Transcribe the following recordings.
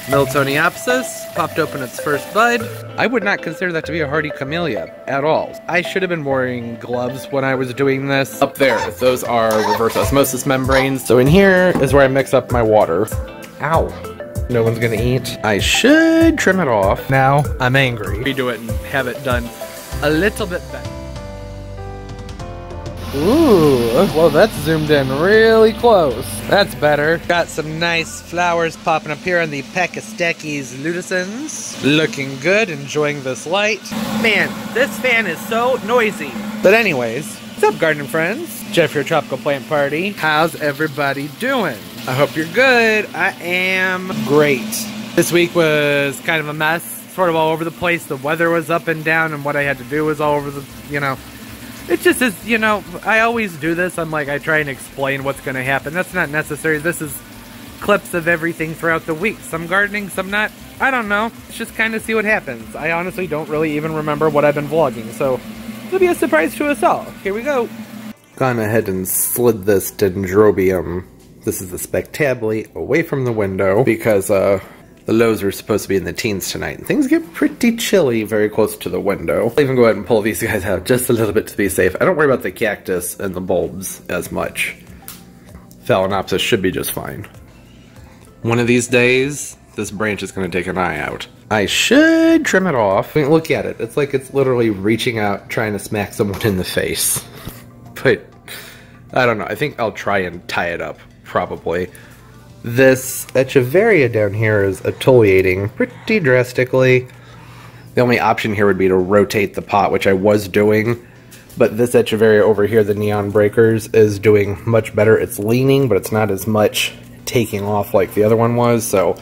Miltoniopsis popped open its first bud. I would not consider that to be a hardy camellia at all. I should have been wearing gloves when I was doing this. Up there, those are reverse osmosis membranes. So in here is where I mix up my water. Ow. No one's gonna eat. I should trim it off. Now I'm angry. Redo it and have it done a little bit better. Ooh, well that's zoomed in really close. That's better. Got some nice flowers popping up here on the Pachystachys luteins. Looking good, enjoying this light. Man, this fan is so noisy. But anyways, what's up garden friends? Jeff, your tropical plant party. How's everybody doing? I hope you're good. I am great. This week was kind of a mess, sort of all over the place. The weather was up and down and what I had to do was all over the, you know. It just is, you know, I always do this. I'm like, I try and explain what's going to happen. That's not necessary. This is clips of everything throughout the week. Some gardening, some not. I don't know. Let's just kind of see what happens. I honestly don't really even remember what I've been vlogging, so it'll be a surprise to us all. Here we go. Gone ahead and slid this Dendrobium, this is the Spectabile, away from the window because the lows are supposed to be in the teens tonight. And things get pretty chilly very close to the window. I'll even go ahead and pull these guys out just a little bit to be safe. I don't worry about the cactus and the bulbs as much. Phalaenopsis should be just fine. One of these days, this branch is going to take an eye out. I should trim it off. I mean, look at it. It's like it's literally reaching out, trying to smack someone in the face. But, I don't know. I think I'll try and tie it up, probably. This Echeveria down here is attenuating pretty drastically. The only option here would be to rotate the pot, which I was doing. But this Echeveria over here, the Neon Breakers, is doing much better. It's leaning, but it's not as much taking off like the other one was, so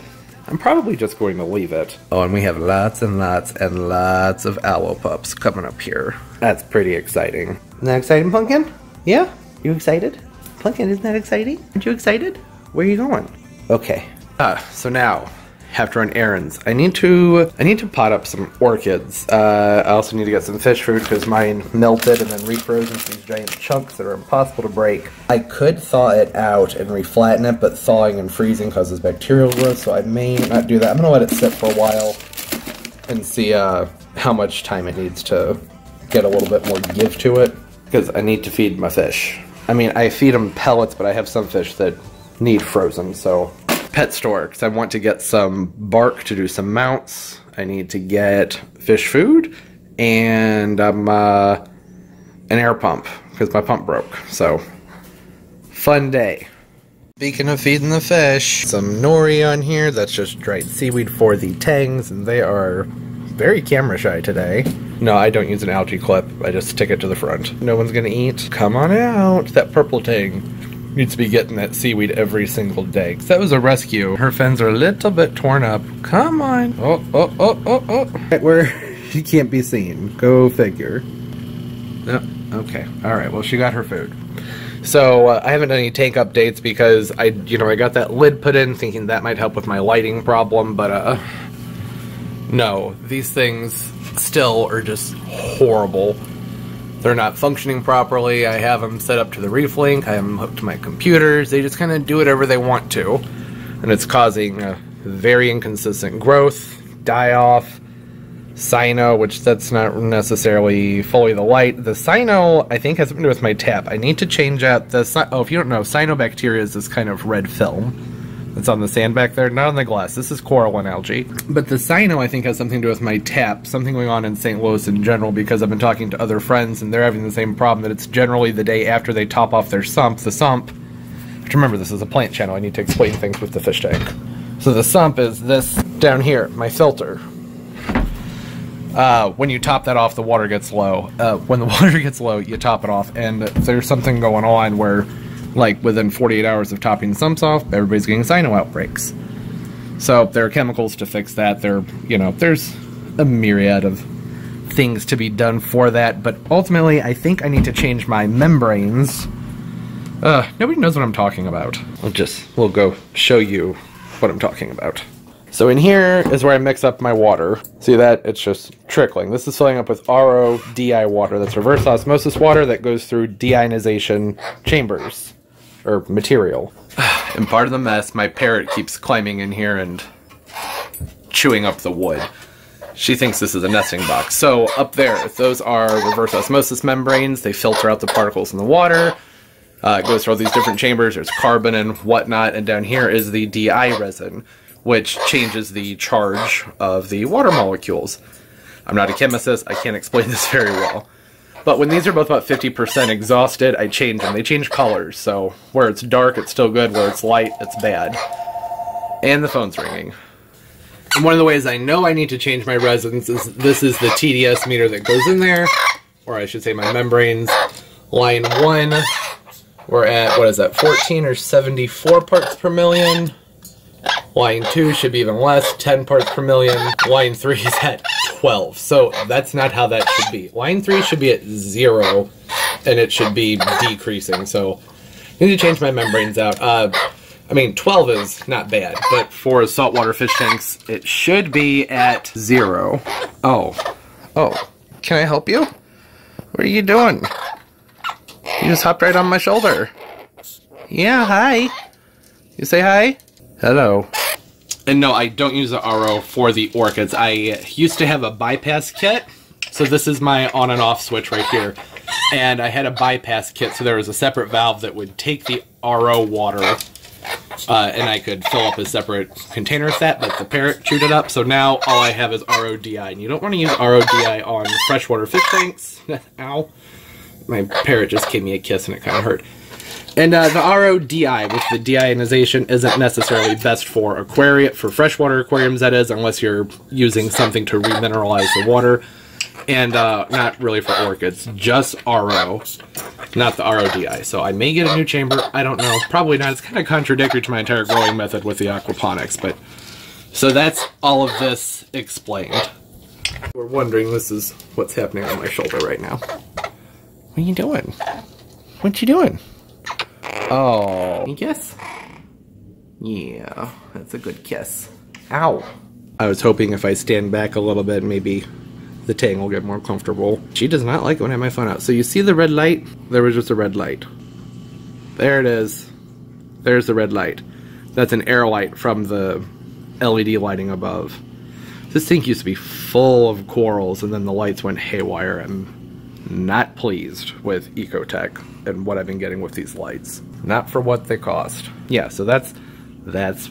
I'm probably just going to leave it. Oh, and we have lots and lots and lots of aloe pups coming up here. That's pretty exciting. Isn't that exciting, Pumpkin? Yeah? You excited? Pumpkin, isn't that exciting? Aren't you excited? Where are you going? Okay. So now, have to run errands. I need to pot up some orchids. I also need to get some fish food because mine melted and then refrozen into these giant chunks that are impossible to break. I could thaw it out and reflatten it, but thawing and freezing causes bacterial growth, so I may not do that. I'm gonna let it sit for a while and see how much time it needs to get a little bit more give to it, because I need to feed my fish. I mean, I feed them pellets, but I have some fish that need frozen, so. Pet store, because I want to get some bark to do some mounts. I need to get fish food, and an air pump, because my pump broke, so. Fun day. Speaking of feeding the fish, some nori on here, that's just dried seaweed for the tangs, and they are very camera shy today. No, I don't use an algae clip, I just stick it to the front. No one's gonna eat. Come on out, that purple tang needs to be getting that seaweed every single day. That was a rescue. Her fins are a little bit torn up. Come on. Oh. Right where she can't be seen. Go figure. No, okay. Alright, well she got her food. So, I haven't done any tank updates because I got that lid put in thinking that might help with my lighting problem, but no. These things still are just horrible. They're not functioning properly. I have them set up to the reef link. I have them hooked to my computers. They just kind of do whatever they want to. And it's causing very inconsistent growth, die-off, cyno, which that's not necessarily fully the light. The cyno, I think, has something to do with my tap. I need to change out the... Oh, if you don't know, cyanobacteria is this kind of red film that's on the sand back there, not on the glass. This is coral and algae. But the cyno, I think, has something to do with my tap, something going on in St. Louis in general, because I've been talking to other friends, and they're having the same problem, that it's generally the day after they top off their sump. The sump, remember, this is a plant channel, I need to explain things with the fish tank. So the sump is this down here, my filter. When you top that off, the water gets low. When the water gets low, you top it off, and there's something going on where, like, within 48 hours of topping the sumps off, everybody's getting cyno outbreaks. So there are chemicals to fix that. There's a myriad of things to be done for that, but ultimately I think I need to change my membranes. Nobody knows what I'm talking about. We'll go show you what I'm talking about. So in here is where I mix up my water. See that? It's just trickling. This is filling up with RODI water. That's reverse osmosis water that goes through deionization chambers. Or material. And part of the mess, my parrot keeps climbing in here and chewing up the wood. She thinks this is a nesting box. So up there, those are reverse osmosis membranes. They filter out the particles in the water. It goes through all these different chambers. There's carbon and whatnot. And down here is the DI resin, which changes the charge of the water molecules. I'm not a chemist. I can't explain this very well. But when these are both about 50% exhausted, I change them. They change colors. So where it's dark, it's still good. Where it's light, it's bad. And the phone's ringing. And one of the ways I know I need to change my resins is this is the T.D.S meter that goes in there, or I should say my membranes. Line 1, we're at, what is that, 14 or 74 parts per million. Line 2 should be even less, 10 parts per million. Line 3 is at 12, so that's not how that should be. Line 3 should be at 0, and it should be decreasing, so I need to change my membranes out. I mean, 12 is not bad, but for saltwater fish tanks, it should be at 0. Oh, can I help you? What are you doing? You just hopped right on my shoulder. Yeah, hi. You say hi? Hello. And no, I don't use the RO for the orchids. I used to have a bypass kit, so this is my on and off switch right here. And I had a bypass kit, so there was a separate valve that would take the RO water, and I could fill up a separate container with that, but the parrot chewed it up, so now all I have is RODI, and you don't want to use RODI on freshwater fish tanks. Ow. My parrot just gave me a kiss and it kind of hurt. And the RODI with the deionization isn't necessarily best for freshwater aquariums, that is, unless you're using something to remineralize the water. And not really for orchids, just RO, not the RODI. So I may get a new chamber, I don't know, probably not. It's kind of contradictory to my entire growing method with the aquaponics, but so that's all of this explained. We're wondering, this is what's happening on my shoulder right now. What are you doing? What you doing? Oh, you kiss? Yeah, that's a good kiss. Ow. I was hoping if I stand back a little bit, maybe the tang will get more comfortable. She does not like it when I have my phone out. So you see the red light? There was just a red light. There it is. There's the red light. That's an air light from the LED lighting above. This thing used to be full of corals, and then the lights went haywire. I'm not pleased with Ecotech and what I've been getting with these lights. Not for what they cost. Yeah, so that's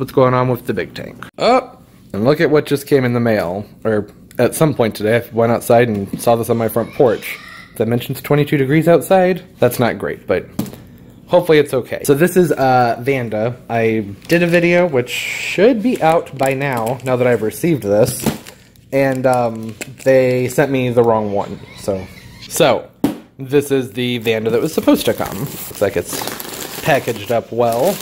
what's going on with the big tank. Oh, and look at what just came in the mail, or at some point today, I went outside and saw this on my front porch. That mentions 22 degrees outside. That's not great, but hopefully it's okay. So this is Vanda. I did a video, which should be out by now that I've received this. And they sent me the wrong one. So this is the Vanda that was supposed to come. Looks like it's packaged up well.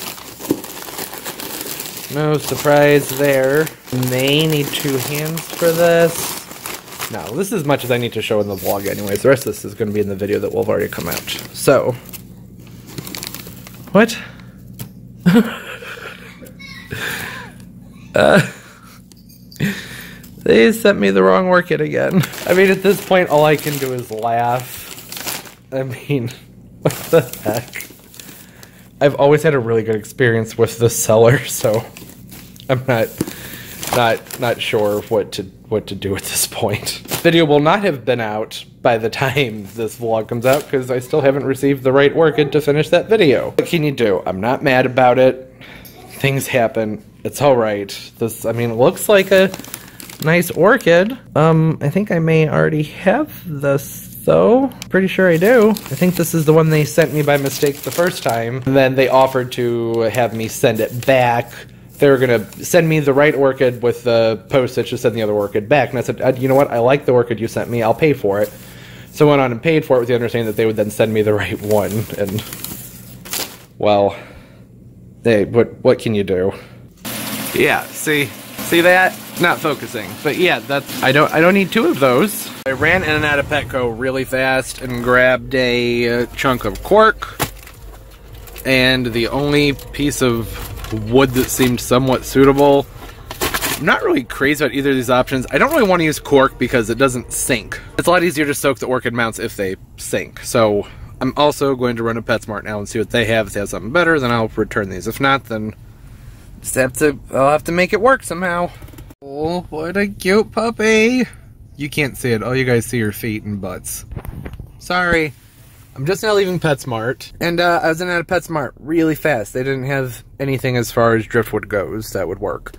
No surprise there. May need 2 hands for this. No, this is as much as I need to show in the vlog anyways. The rest of this is going to be in the video that will have already come out. So, what? They sent me the wrong orchid again. I mean, at this point, all I can do is laugh. I mean, what the heck? I've always had a really good experience with the seller, so I'm not sure what to do at this point. This video will not have been out by the time this vlog comes out because I still haven't received the right orchid to finish that video. What can you do? I'm not mad about it. Things happen. It's all right. This, I mean, it looks like a nice orchid. I think I may already have this. So, pretty sure I do. I think this is the one they sent me by mistake the first time. And then they offered to have me send it back. They were going to send me the right orchid with the postage to send the other orchid back. And I said, you know what? I like the orchid you sent me. I'll pay for it. So I went on and paid for it with the understanding that they would then send me the right one. And, well, hey, what can you do? Yeah, see that? Not focusing. But yeah, that's I don't need 2 of those. I ran in and out of Petco really fast and grabbed a chunk of cork, and the only piece of wood that seemed somewhat suitable. I'm not really crazy about either of these options. I don't really want to use cork because it doesn't sink. It's a lot easier to soak the orchid mounts if they sink. So I'm also going to run to PetSmart now and see what they have. If they have something better, then I'll return these. If not, then I'll have to make it work somehow. Oh, what a cute puppy. You can't see it. All you guys see are feet and butts. Sorry. I'm just now leaving PetSmart. And I was in and out of PetSmart really fast. They didn't have anything as far as driftwood goes that would work.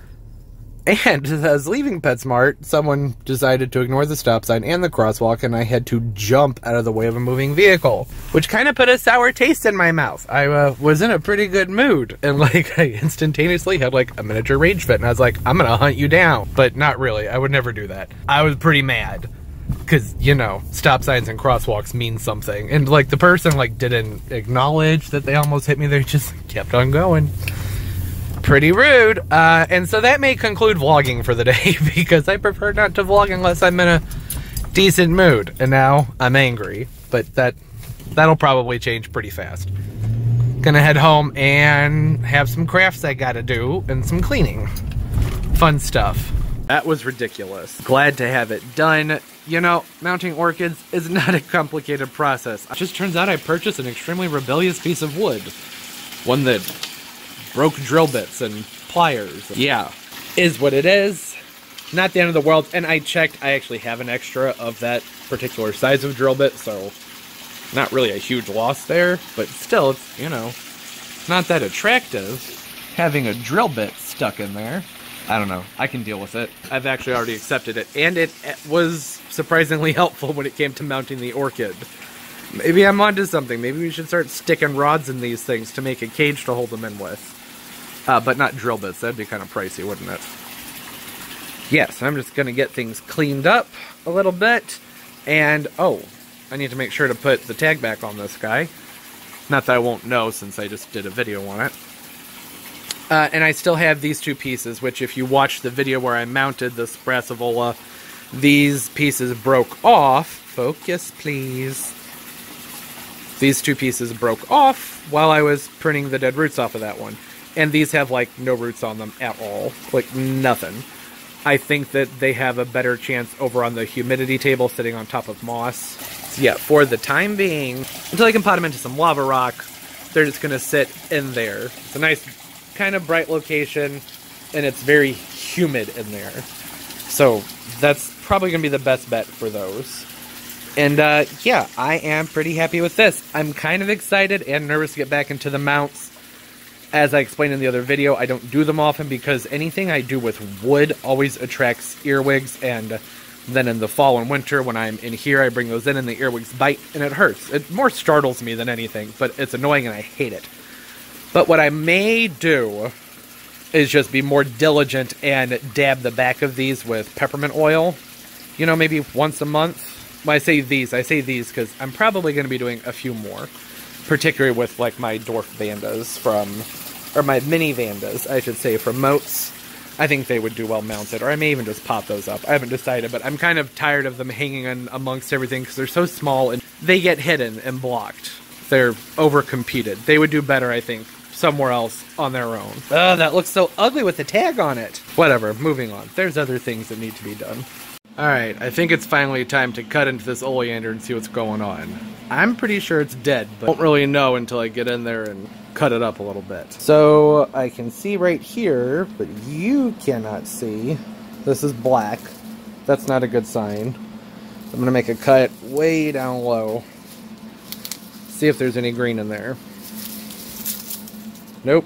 And as I was leaving PetSmart, someone decided to ignore the stop sign and the crosswalk, and I had to jump out of the way of a moving vehicle, which kind of put a sour taste in my mouth. I was in a pretty good mood, and like I instantaneously had like a miniature rage fit, and I was like, I'm gonna hunt you down. But not really, I would never do that. I was pretty mad, because, you know, stop signs and crosswalks mean something. And like the person like didn't acknowledge that they almost hit me, they just kept on going. Pretty rude. And so that may conclude vlogging for the day, because I prefer not to vlog unless I'm in a decent mood. And now I'm angry, but that'll probably change pretty fast. Gonna head home and have some crafts I gotta do and some cleaning. Fun stuff. That was ridiculous. Glad to have it done. You know, mounting orchids is not a complicated process. It just turns out I purchased an extremely rebellious piece of wood. One that broke drill bits and pliers. Yeah, is what it is. Not the end of the world. And I checked, I actually have an extra of that particular size of drill bit, so not really a huge loss there, but still, it's, you know, not that attractive having a drill bit stuck in there. I don't know, I can deal with it. I've actually already accepted it, and it was surprisingly helpful when it came to mounting the orchid. Maybe I'm onto something. Maybe we should start sticking rods in these things to make a cage to hold them in with. But not drill bits. That'd be kind of pricey, wouldn't it? Yes, I'm just going to get things cleaned up a little bit. And, oh, I need to make sure to put the tag back on this guy. Not that I won't know since I just did a video on it. And I still have these two pieces, which if you watch the video where I mounted this Brassivola, these pieces broke off. Focus, please. These two pieces broke off while I was pruning the dead roots off of that one. And these have, like, no roots on them at all. Like, nothing. I think that they have a better chance over on the humidity table sitting on top of moss. So yeah, for the time being, until I can pot them into some lava rock, they're just going to sit in there. It's a nice, kind of bright location, and it's very humid in there. So that's probably going to be the best bet for those. And, yeah, I am pretty happy with this. I'm kind of excited and nervous to get back into the mounts. As I explained in the other video, I don't do them often because anything I do with wood always attracts earwigs, and then in the fall and winter when I'm in here, I bring those in and the earwigs bite, and it hurts. It more startles me than anything, but it's annoying and I hate it. But what I may do is just be more diligent and dab the back of these with peppermint oil. You know, maybe once a month. When I say these because I'm probably going to be doing a few more. Particularly with, like, my dwarf vandas or my mini vandas, I should say, from Moats. I think they would do well mounted, or I may even just pop those up. I haven't decided, but I'm kind of tired of them hanging in amongst everything because they're so small and they get hidden and blocked. They're over-competed. They would do better, I think, somewhere else on their own. Oh, that looks so ugly with the tag on it. Whatever, moving on. There's other things that need to be done. Alright, I think it's finally time to cut into this oleander and see what's going on. I'm pretty sure it's dead, but I won't really know until I get in there and cut it up a little bit. So, I can see right here, but you cannot see. This is black. That's not a good sign. I'm going to make a cut way down low. See if there's any green in there. Nope.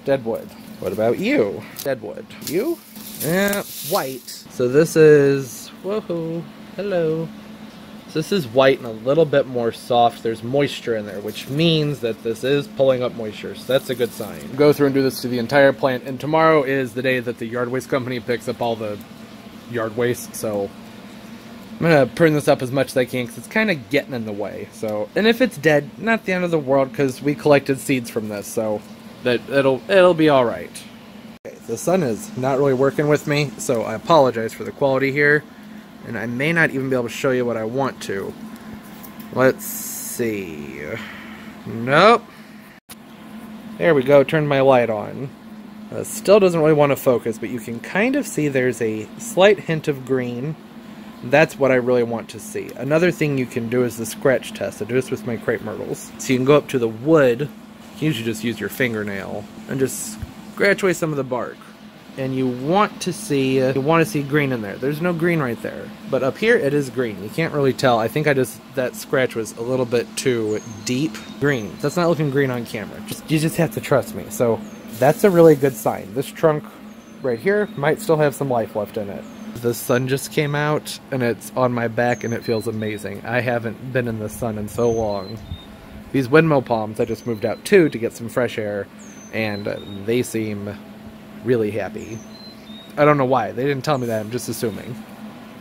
Dead wood. What about you? Dead wood. You? Yeah, white. So this is, whoa, hello. So this is white and a little bit more soft. There's moisture in there, which means that this is pulling up moisture. So that's a good sign. Go through and do this to the entire plant. And tomorrow is the day that the yard waste company picks up all the yard waste. So I'm going to prune this up as much as I can because it's kind of getting in the way. So, and if it's dead, not the end of the world because we collected seeds from this. So that it'll be all right. Okay, the sun is not really working with me, so I apologize for the quality here, and I may not even be able to show you what I want to. Let's see. Nope. There we go, turned my light on. Still doesn't really want to focus, but you can kind of see there's a slight hint of green. That's what I really want to see. Another thing you can do is the scratch test. I do this with my crepe myrtles. So you can go up to the wood, you can usually just use your fingernail, and just scratch away some of the bark. and you want to see green in there. There's no green right there, but up here it is green. You can't really tell. I think that scratch was a little bit too deep green. That's not looking green on camera. You just have to trust me. So that's a really good sign. This trunk right here might still have some life left in it. The sun just came out and it's on my back and it feels amazing. I haven't been in the sun in so long. These windmill palms I just moved out to get some fresh air, and they seem really happy. I don't know why. They didn't tell me that. I'm just assuming.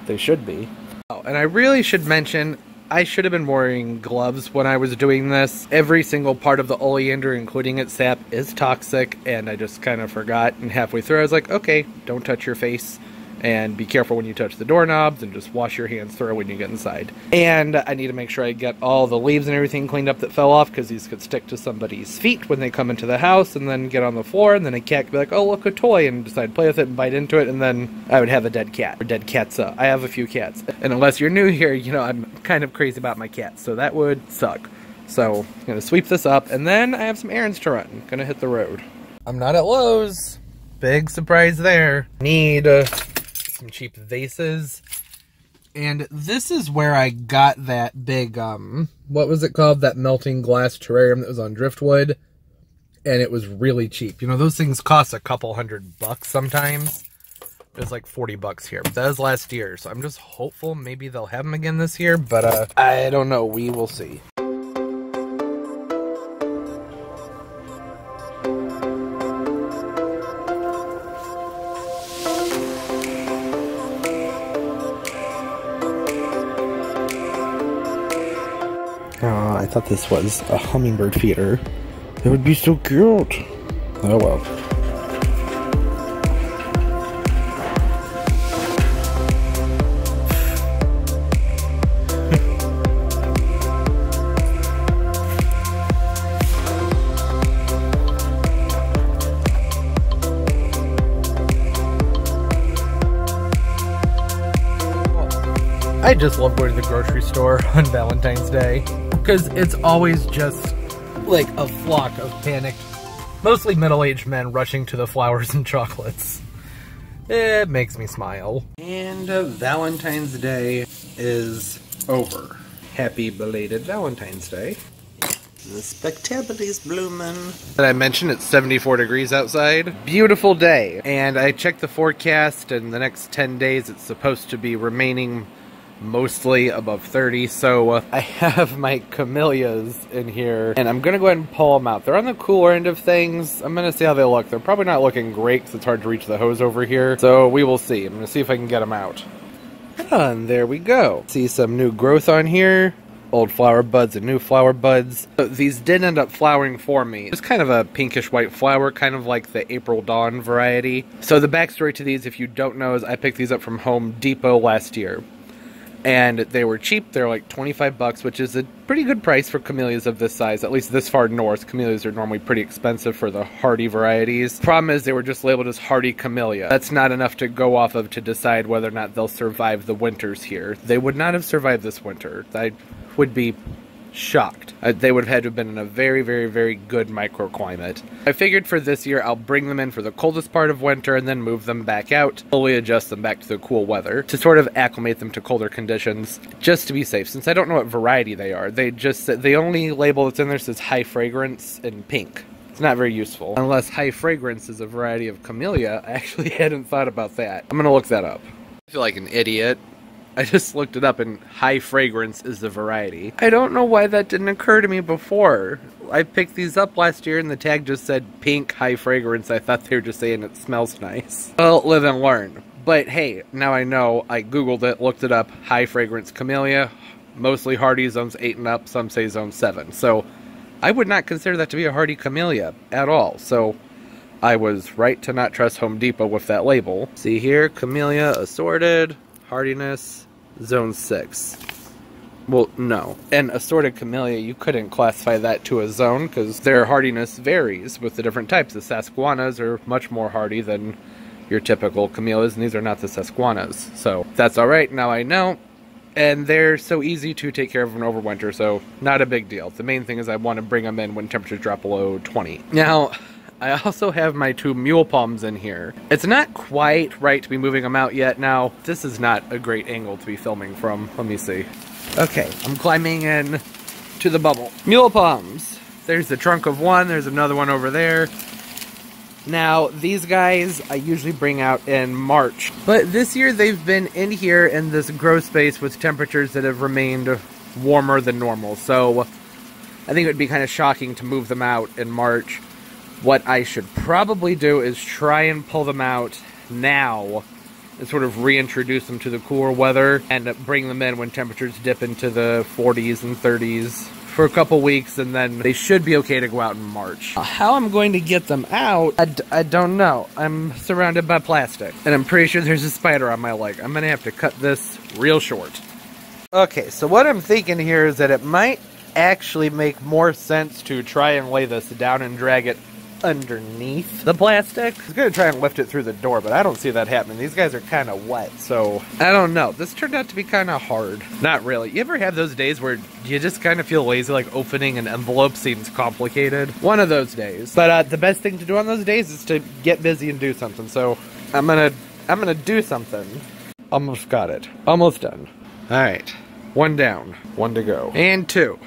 They should be. Oh, and I really should mention, I should have been wearing gloves when I was doing this. Every single part of the oleander, including its sap, is toxic, and I just kind of forgot, and halfway through I was like, okay, don't touch your face, and be careful when you touch the doorknobs, and just wash your hands thorough when you get inside. And I need to make sure I get all the leaves and everything cleaned up that fell off, because these could stick to somebody's feet when they come into the house, and then get on the floor, and then a cat could be like, oh, look, a toy, and decide to play with it and bite into it, and then I would have a dead cat, or dead catsa. I have a few cats. And unless you're new here, you know, I'm kind of crazy about my cats, so that would suck. So, I'm gonna sweep this up, and then I have some errands to run. Gonna hit the road. I'm not at Lowe's. Big surprise there. Need some cheap vases, and this is where I got that big what was it called, that melting glass terrarium that was on driftwood, and it was really cheap. You know, those things cost a couple $100 sometimes. It was like 40 bucks here, but that was last year, so I'm just hopeful maybe they'll have them again this year, but I don't know. We will see. I thought this was a hummingbird feeder. It would be so cute. Oh well. I just love going to the grocery store on Valentine's Day, because it's always just like a flock of panicked, mostly middle-aged men rushing to the flowers and chocolates. It makes me smile. And Valentine's Day is over. Happy belated Valentine's Day. The Spectabile's blooming. Did I mention it's 74 degrees outside? Beautiful day. And I checked the forecast, and the next 10 days it's supposed to be remaining mostly above 30, so I have my camellias in here, and I'm gonna go ahead and pull them out. They're on the cooler end of things. I'm gonna see how they look. They're probably not looking great because it's hard to reach the hose over here, so we will see. I'm gonna see if I can get them out. And there we go. See some new growth on here. Old flower buds and new flower buds. So these did end up flowering for me. It's kind of a pinkish white flower, kind of like the April Dawn variety. So the backstory to these, if you don't know, is I picked these up from Home Depot last year. And they were cheap. They're like 25 bucks, which is a pretty good price for camellias of this size, at least this far north. Camellias are normally pretty expensive for the hardy varieties. Problem is they were just labeled as hardy camellia. That's not enough to go off of to decide whether or not they'll survive the winters here. They would not have survived this winter. I would be shocked. They would have had to have been in a very, very, very good microclimate. I figured for this year I'll bring them in for the coldest part of winter and then move them back out, slowly adjust them back to the cool weather to sort of acclimate them to colder conditions, just to be safe, since I don't know what variety they are. They just said, the only label that's in there says high fragrance in pink. It's not very useful. Unless high fragrance is a variety of camellia. I actually hadn't thought about that. I'm gonna look that up. I feel like an idiot. I just looked it up, and high fragrance is the variety. I don't know why that didn't occur to me before. I picked these up last year and the tag just said pink high fragrance. I thought they were just saying it smells nice. Well, live and learn. But hey, now I know. I googled it, looked it up. High fragrance camellia, mostly hardy, zones 8 and up, some say zone 7. So I would not consider that to be a hardy camellia at all. So I was right to not trust Home Depot with that label. See here, camellia assorted, hardiness, zone 6. Well, no. And assorted camellia, you couldn't classify that to a zone because their hardiness varies with the different types. The Sasquanas are much more hardy than your typical camellias, and these are not the Sasquanas. So that's alright, now I know. And they're so easy to take care of in overwinter, so not a big deal. The main thing is I want to bring them in when temperatures drop below 20. Now, I also have my 2 mule palms in here. It's not quite right to be moving them out yet. Now, this is not a great angle to be filming from. Let me see. Okay, I'm climbing in to the bubble. Mule palms. There's the trunk of one. There's another one over there. Now, these guys I usually bring out in March. But this year they've been in here in this grow space with temperatures that have remained warmer than normal. So I think it would be kind of shocking to move them out in March. What I should probably do is try and pull them out now and sort of reintroduce them to the cooler weather and bring them in when temperatures dip into the 40s and 30s for a couple weeks, and then they should be okay to go out in March. How I'm going to get them out, I don't know. I'm surrounded by plastic, and I'm pretty sure there's a spider on my leg. I'm gonna have to cut this real short. Okay, so what I'm thinking here is that it might actually make more sense to try and lay this down and drag it underneath the plastic. I was gonna try and lift it through the door, but I don't see that happening. These guys are kind of wet, so I don't know. This turned out to be kind of hard. Not really. You ever have those days where you just kind of feel lazy, like opening an envelope seems complicated? One of those days. But the best thing to do on those days is to get busy and do something. So I'm gonna do something. Almost got it. Almost done. All right. 1 down. 1 to go. And 2.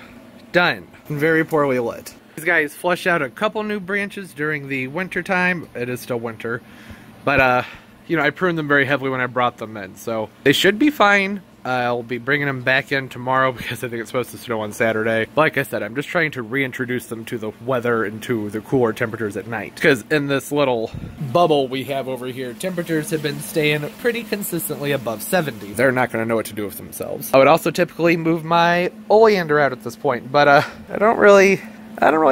Done. Very poorly lit. These guys flush out a couple new branches during the winter time. It is still winter. But, you know, I pruned them very heavily when I brought them in. So they should be fine. I'll be bringing them back in tomorrow because I think it's supposed to snow on Saturday. Like I said, I'm just trying to reintroduce them to the weather and to the cooler temperatures at night. Because in this little bubble we have over here, temperatures have been staying pretty consistently above 70. They're not going to know what to do with themselves. I would also typically move my Oleander out at this point, but I don't really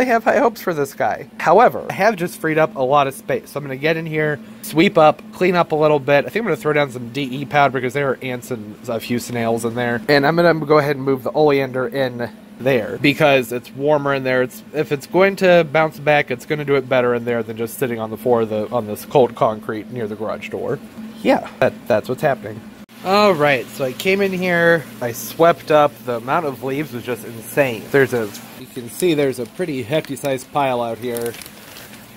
have high hopes for this guy. However, I have just freed up a lot of space. So I'm going to get in here, sweep up, clean up a little bit. I think I'm going to throw down some DE powder because there are ants and a few snails in there. And I'm going to go ahead and move the Oleander in there because it's warmer in there. If it's going to bounce back, it's going to do it better in there than just sitting on the floor on this cold concrete near the garage door. Yeah, that's what's happening. Alright, so I came in here, I swept up, the amount of leaves was just insane. You can see there's a pretty hefty sized pile out here.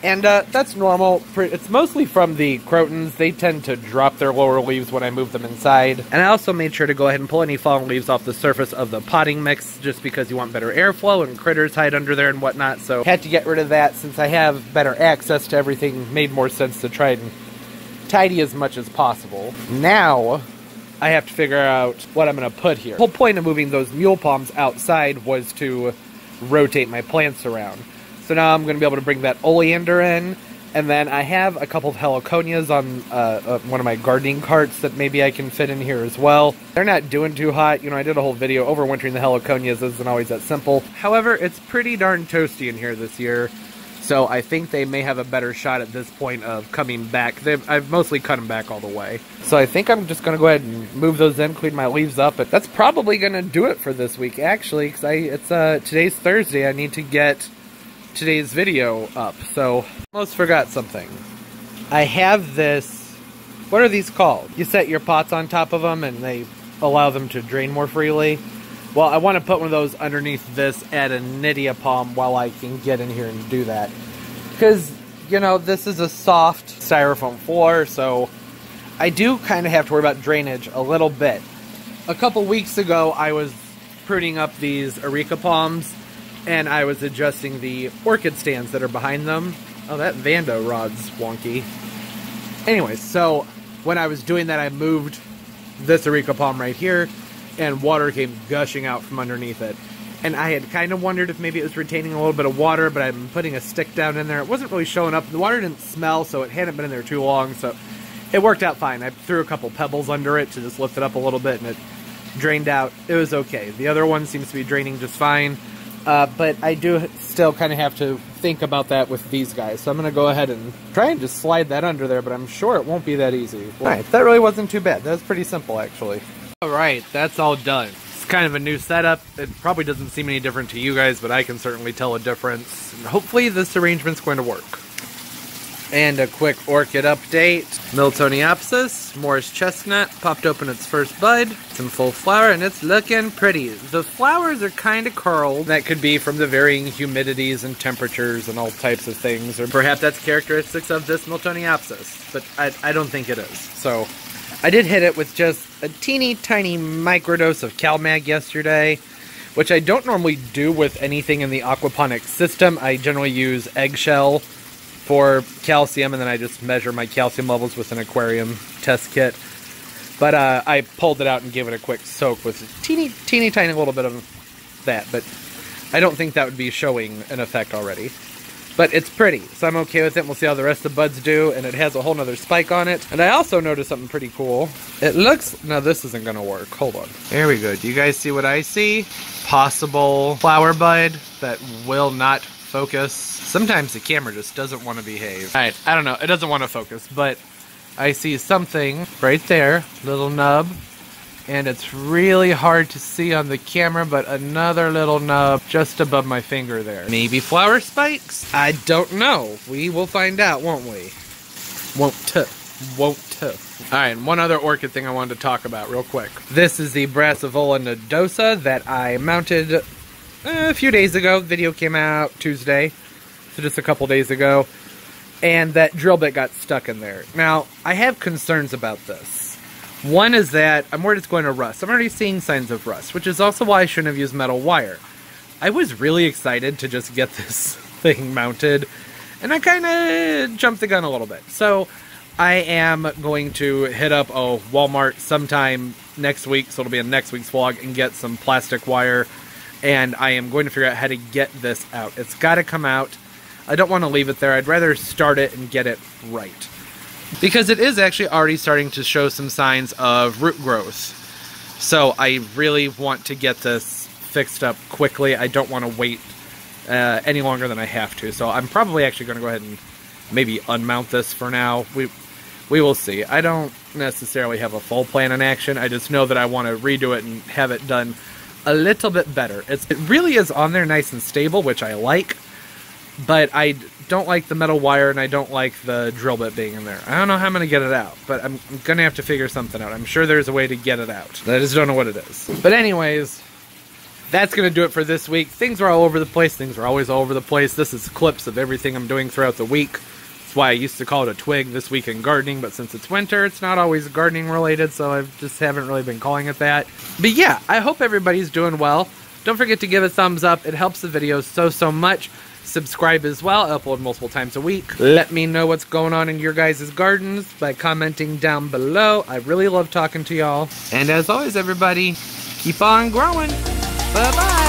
And that's normal. It's mostly from the crotons. They tend to drop their lower leaves when I move them inside. And I also made sure to go ahead and pull any fallen leaves off the surface of the potting mix just because you want better airflow and critters hide under there and whatnot. So had to get rid of that since I have better access to everything. Made more sense to try and tidy as much as possible. Now I have to figure out what I'm going to put here. The whole point of moving those mule palms outside was to rotate my plants around. So now I'm going to be able to bring that Oleander in, and then I have a couple of heliconias on one of my gardening carts that maybe I can fit in here as well. They're not doing too hot. You know, I did a whole video overwintering the heliconias. Isn't always that simple. However, it's pretty darn toasty in here this year. So I think they may have a better shot at this point of coming back. I've mostly cut them back all the way. So I think I'm just going to go ahead and move those in, clean my leaves up. But that's probably going to do it for this week, actually, because today's Thursday. I need to get today's video up. So almost forgot something. I have this, what are these called? You set your pots on top of them and they allow them to drain more freely. Well, I want to put one of those underneath this at a Nydia palm while I can get in here and do that. Because, you know, this is a soft styrofoam floor, so I do kind of have to worry about drainage a little bit. A couple weeks ago, I was pruning up these areca palms, and I was adjusting the orchid stands that are behind them. Oh, that Vanda rod's wonky. Anyways, so when I was doing that, I moved this areca palm right here, and water came gushing out from underneath it. And I had kind of wondered if maybe it was retaining a little bit of water, but I'm putting a stick down in there. It wasn't really showing up. The water didn't smell, so it hadn't been in there too long, so it worked out fine. I threw a couple pebbles under it to just lift it up a little bit, and it drained out. It was okay. The other one seems to be draining just fine, but I do still kind of have to think about that with these guys. So I'm going to go ahead and try and just slide that under there, but I'm sure it won't be that easy. Alright, that really wasn't too bad. That was pretty simple, actually. Alright, that's all done. It's kind of a new setup. It probably doesn't seem any different to you guys, but I can certainly tell a difference. And hopefully this arrangement's going to work. And a quick orchid update. Miltoniopsis, Morris chestnut, popped open its first bud. It's in full flower and it's looking pretty. The flowers are kind of curled. That could be from the varying humidities and temperatures and all types of things. Or perhaps that's characteristics of this Miltoniopsis. But I don't think it is. So I did hit it with just a teeny tiny microdose of CalMag yesterday, which I don't normally do with anything in the aquaponics system. I generally use eggshell for calcium, and then I just measure my calcium levels with an aquarium test kit. But I pulled it out and gave it a quick soak with a teeny tiny little bit of that, but I don't think that would be showing an effect already. But it's pretty, so I'm okay with it. We'll see how the rest of the buds do, and it has a whole nother spike on it. And I also noticed something pretty cool. It looks, no, this isn't gonna work, hold on. There we go, do you guys see what I see? Possible flower bud that will not focus. Sometimes the camera just doesn't want to behave. Alright, I don't know, it doesn't want to focus, but I see something right there, little nub, and it's really hard to see on the camera, but another little nub just above my finger there. Maybe flower spikes? I don't know. We will find out, won't we? Won't. Alright, one other orchid thing I wanted to talk about real quick. This is the Brassavola nodosa that I mounted a few days ago. The video came out Tuesday, so just a couple days ago, and that drill bit got stuck in there. Now, I have concerns about this. One is that I'm worried it's going to rust. I'm already seeing signs of rust, which is also why I shouldn't have used metal wire. I was really excited to just get this thing mounted, and I kind of jumped the gun a little bit. So I am going to hit up Walmart sometime next week, so it'll be in next week's vlog, and get some plastic wire. And I am going to figure out how to get this out. It's got to come out. I don't want to leave it there. I'd rather start it and get it right. Because it is actually already starting to show some signs of root growth. So I really want to get this fixed up quickly. I don't want to wait any longer than I have to. So I'm probably actually going to go ahead and maybe unmount this for now. We will see. I don't necessarily have a full plan in action. I just know that I want to redo it and have it done a little bit better. It really is on there nice and stable, which I like, but I don't like the metal wire and I don't like the drill bit being in there. I don't know how I'm going to get it out, but I'm going to have to figure something out. I'm sure there's a way to get it out. I just don't know what it is. But anyways, that's going to do it for this week. Things are all over the place. Things are always all over the place. This is clips of everything I'm doing throughout the week. That's why I used to call it a twig this week in gardening, but since it's winter, it's not always gardening related, so I just haven't really been calling it that. But yeah, I hope everybody's doing well. Don't forget to give a thumbs up. It helps the videos so much. Subscribe as well. I upload multiple times a week. Let me know what's going on in your guys' gardens by commenting down below. I really love talking to y'all. And as always, everybody, keep on growing. Bye-bye.